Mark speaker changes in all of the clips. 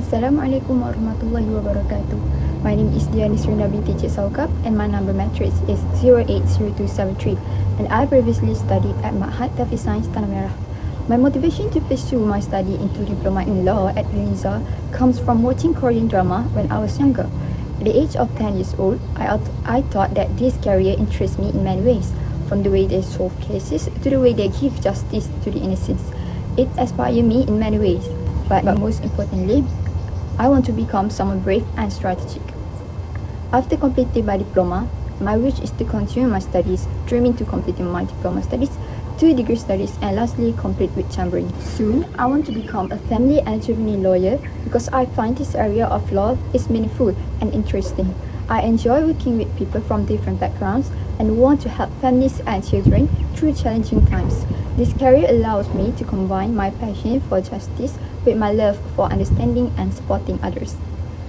Speaker 1: Assalamualaikum warahmatullahi wabarakatuh. My name is Zarina binti Cik Saukap and my number matrix is 080273 and I previously studied at Ma'had Tahfiz Sains Tanah Merah. My motivation to pursue my study into diploma in law at Unisa comes from watching Korean drama when I was younger. At the age of 10 years old, I thought that this career interests me in many ways, from the way they solve cases to the way they give justice to the innocents. It inspired me in many ways, but most importantly, I want to become someone brave and strategic. After completing my diploma, my wish is to continue my studies, dreaming to completing my diploma studies, 2 degree studies, and lastly complete with chambering. Soon, I want to become a family and juvenile lawyer because I find this area of law is meaningful and interesting. I enjoy working with people from different backgrounds and want to help families and children through challenging times. This career allows me to combine my passion for justice with my love for understanding and supporting others.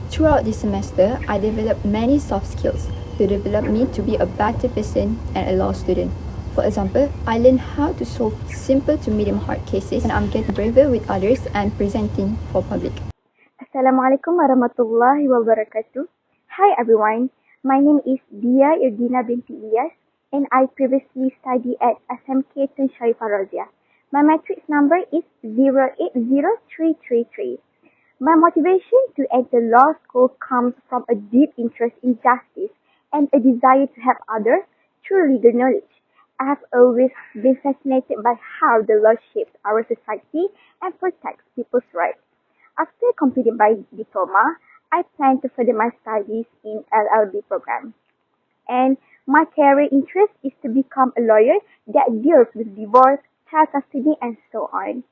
Speaker 1: Throughout this semester, I developed many soft skills to develop me to be a better person and a law student. For example, I learned how to solve simple to medium hard cases and I'm getting braver with others and presenting for public.
Speaker 2: Assalamualaikum warahmatullahi wabarakatuh. Hi everyone, my name is Dia Irdina binti Ilyas and I previously studied at SMK Tun Sharifah Razia. My matrix number is 080333. My motivation to enter law school comes from a deep interest in justice and a desire to help others through legal knowledge. I have always been fascinated by how the law shapes our society and protects people's rights. After completing my diploma, I plan to further my studies in LLB program. And my career interest is to become a lawyer that deals with divorce, child custody, and so on.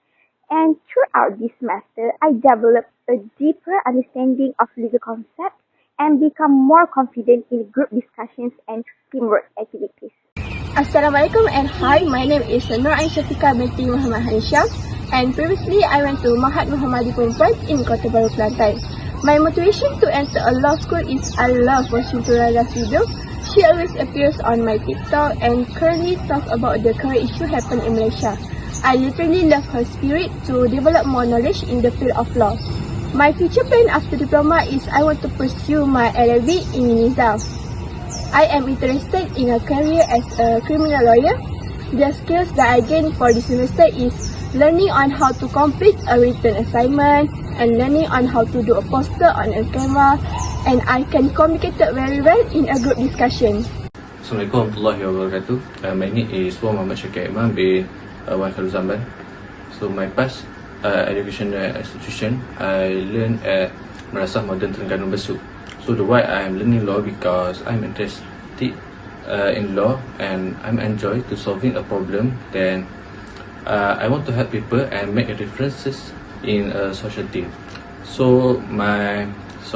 Speaker 2: And throughout this semester, I developed a deeper understanding of legal concepts and become more confident in group discussions and teamwork activities.
Speaker 3: Assalamualaikum and hi, my name is Nur Ain Syafiqah binti Muhammad Hanisham and previously I went to Ma'had Muhammadi Perempuan in Kota Baru, Kelantan. My motivation to enter a law school is I love watching Turala's video. She always appears on my TikTok and currently talk about the current issue happen in Malaysia. I literally love her spirit to develop more knowledge in the field of law. My future plan after diploma is I want to pursue my LLB in Unisa. I am interested in a career as a criminal lawyer. The skills that I gained for this semester is learning on how to complete a written assignment and learning on how to do a poster on a camera, and I can communicate very well in a group discussion.
Speaker 4: Assalamualaikum warahmatullahi wabarakatuh. My name is Muhammad Syakir Imam bin Wan Khairul Zaman. So my past educational institution, I learned at Madrasah Modern Terengganu Besut. So the why I am learning law because I'm interested in law and I'm enjoy to solving a problem. Then I want to help people and make a differences in a society. So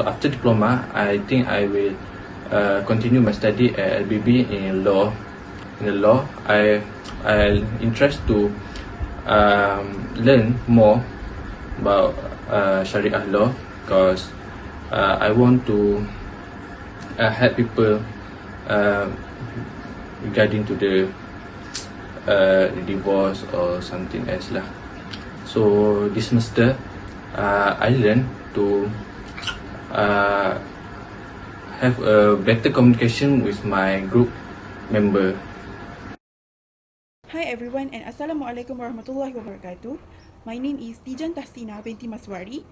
Speaker 4: after diploma, I think I will continue my study at LBB in law. In the law, I interest to learn more about Sharia law because I want to help people regarding to the divorce or something else lah. So this semester I learned to have a better communication with my group member.
Speaker 5: Hi everyone and Assalamualaikum warahmatullahi wabarakatuh. My name is Tijan Tahsina binti Maswari.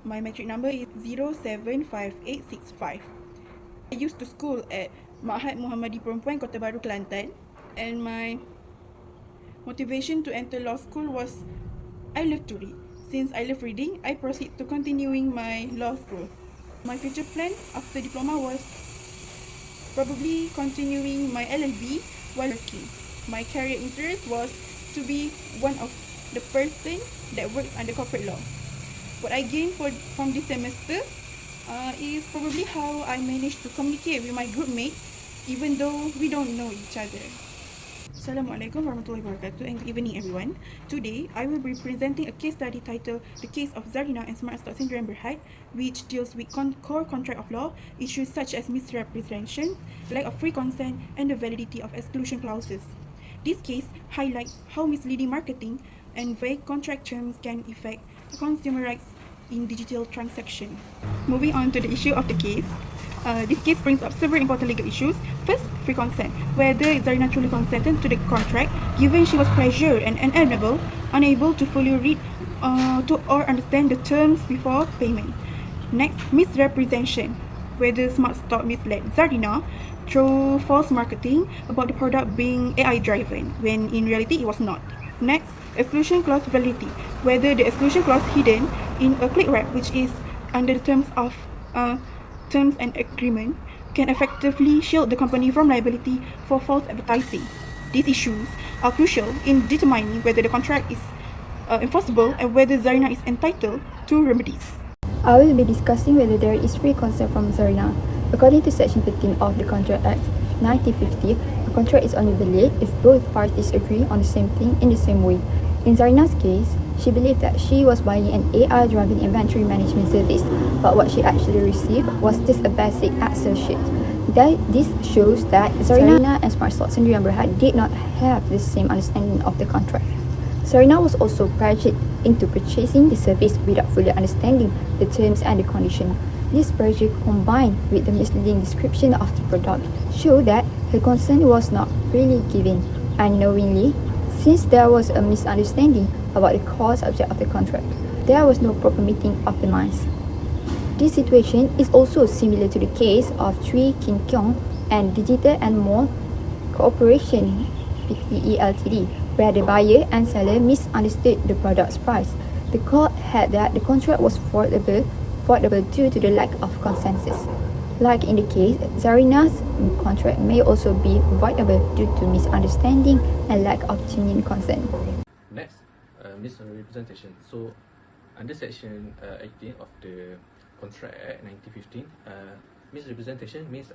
Speaker 5: My matric number is 075865. I used to school at Ma'had Muhammadi Perempuan, Kota Baru, Kelantan, and my motivation to enter law school was I love to read. Since I love reading, I proceed to continuing my law school. My future plan after diploma was probably continuing my LLB while working. My career interest was to be one of the person that works under corporate law. What I gained from this semester is probably how I managed to communicate with my group mates even though we don't know each other. Assalamualaikum warahmatullahi wabarakatuh and good evening everyone. Today, I will be presenting a case study titled The Case of Zarina and Smartstock Syndrome Berhad, which deals with core contract of law, issues such as misrepresentation, lack of free consent, and the validity of exclusion clauses. This case highlights how misleading marketing and vague contract terms can affect consumer rights in digital transaction. Moving on to the issue of the case. This case brings up several important legal issues. First, free consent. Whether Zarina truly consented to the contract, given she was pressured and unable to fully read or understand the terms before payment. Next, misrepresentation. Whether Smartstock misled Zarina through false marketing about the product being AI driven, when in reality it was not. Next, exclusion clause validity. Whether the exclusion clause hidden in a click wrap, which is under the terms of terms and agreement, can effectively shield the company from liability for false advertising. These issues are crucial in determining whether the contract is enforceable and whether Zarina is entitled to remedies.
Speaker 1: I will be discussing whether there is free consent from Zarina. According to Section 13 of the Contract Act 1950, a contract is only valid if both parties agree on the same thing in the same way. In Zarina's case, she believed that she was buying an AI-driven inventory management service, but what she actually received was just a basic Excel sheet. This shows that Zarina and Smartstock Sendiri yang Berhad did not have the same understanding of the contract. Zarina was also pressured into purchasing the service without fully understanding the terms and the condition. This pressure combined with the misleading description of the product showed that her consent was not really given unknowingly, since there was a misunderstanding about the core subject of the contract. There was no proper meeting of the minds. This situation is also similar to the case of Chui Kin Kiong and Digital and More Corporation Pte Ltd, where the buyer and seller misunderstood the product's price. The court held that the contract was voidable due to the lack of consensus. Like in the case, Zarina's contract may also be voidable due to misunderstanding and lack of genuine consent.
Speaker 4: Next, misrepresentation. So, under Section 18 of the Contract Act 1915, misrepresentation means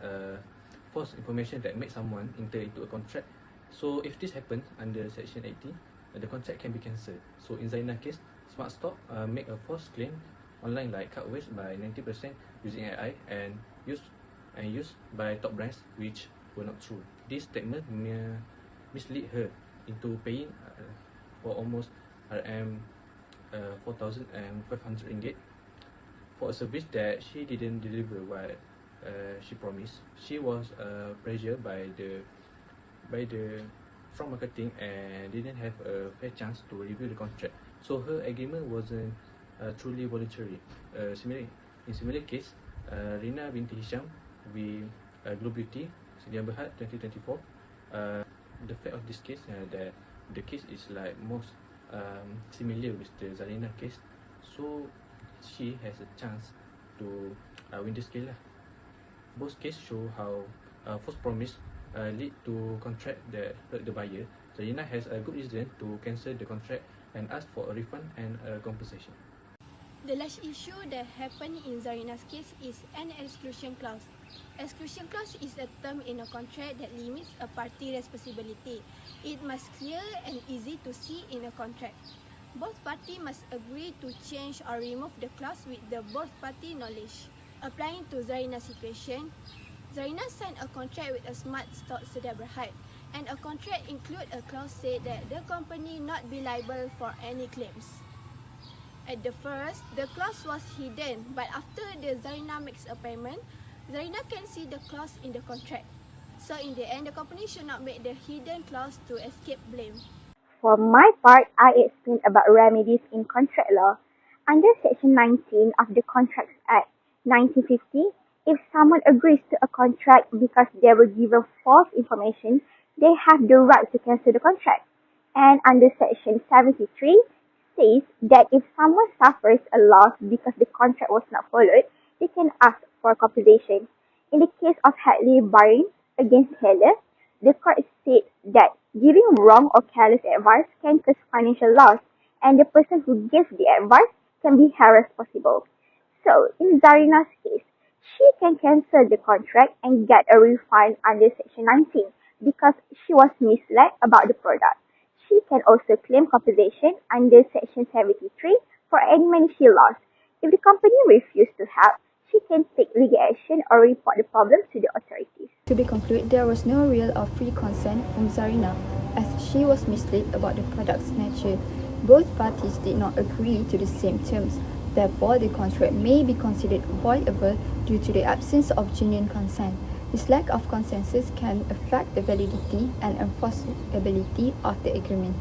Speaker 4: false information that makes someone enter into a contract. So, if this happens under Section 18, the contract can be cancelled. So, in Zarina's case, Smartstock make a false claim online like cut waste by 90% using AI and used by top brands which were not true. This statement mislead her into paying for almost RM 4,500 ringgit for a service that she didn't deliver what she promised. She was pressured by the from marketing and didn't have a fair chance to review the contract. So her agreement wasn't truly voluntary. In similar case, Rina binti Hisham with Glow Beauty, Sdn Bhd 2024. The fact of this case that the case is like most similar with the Zarina case, so she has a chance to win this case lah. Both cases show how false promise lead to contract that hurt the buyer. Zarina has a good reason to cancel the contract and ask for a refund and a compensation.
Speaker 3: The last issue that happened in Zarina's case is an exclusion clause. Exclusion clause is a term in a contract that limits a party responsibility. It must clear and easy to see in a contract. Both parties must agree to change or remove the clause with the both party knowledge. Applying to Zarina's situation, Zarina signed a contract with a Smartstock Sdn Bhd, and a contract include a clause said that the company not be liable for any claims. At the first, the clause was hidden, but after the Zarina makes a payment, Zarina can see the clause in the contract. So in the end, the company should not make the hidden clause to escape blame.
Speaker 2: For my part, I explained about remedies in contract law. Under Section 19 of the Contracts Act 1950, if someone agrees to a contract because they were given false information, they have the right to cancel the contract. And under Section 73, says that if someone suffers a loss because the contract was not followed, they can ask for compensation. In the case of Hadley Barnes against Heller, the court said that giving wrong or careless advice can cause financial loss, and the person who gives the advice can be held responsible. So, in Zarina's case, she can cancel the contract and get a refund under Section 19 because she was misled about the product. She can also claim compensation under Section 73 for any money she lost. If the company refuses to help, she can take legal action or report the problem to the authorities.
Speaker 1: To be concluded, there was no real or free consent from Zarina, as she was misled about the product's nature. Both parties did not agree to the same terms. Therefore, the contract may be considered voidable due to the absence of genuine consent. This lack of consensus can affect the validity and enforceability of the agreement.